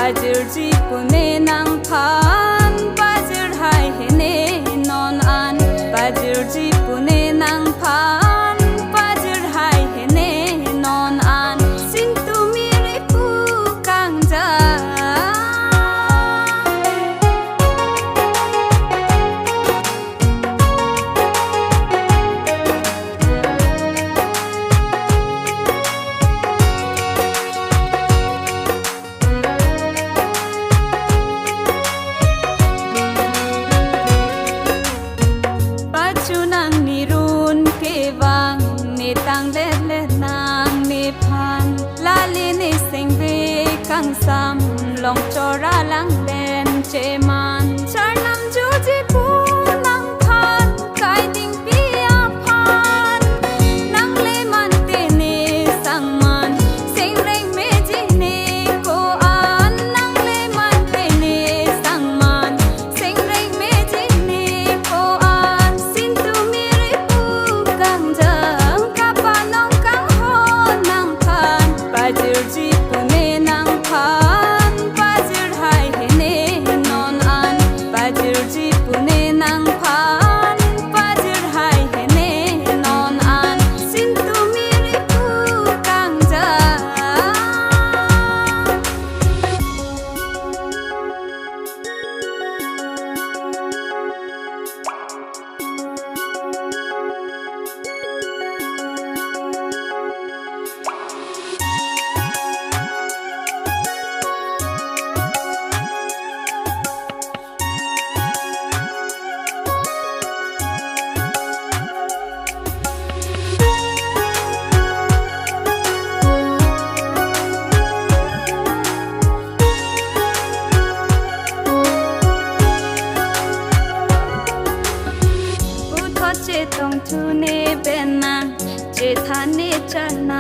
Bajirji pune nang phan Bajir hai hene non an Bajirji pune nang phan Bajir hai hene non an Sin tu mire pu kang ja tang le le nang ni phan la li ni sing ve kang sam long chora lang den che man char nam ju ji pu nang phan kai ding pi a phan nang le man te ne sang man sing reng me ji ne ko an nang le man te ne sang man sing reng me ji ne ko an sin tu mi ri pu kang ja Bajirji pune nang phan Bajir hai hene non an Bajirji pune nang phan Bajir hai hene non an Sin tu miri pu kang ja che tong tu ne bena che thane chana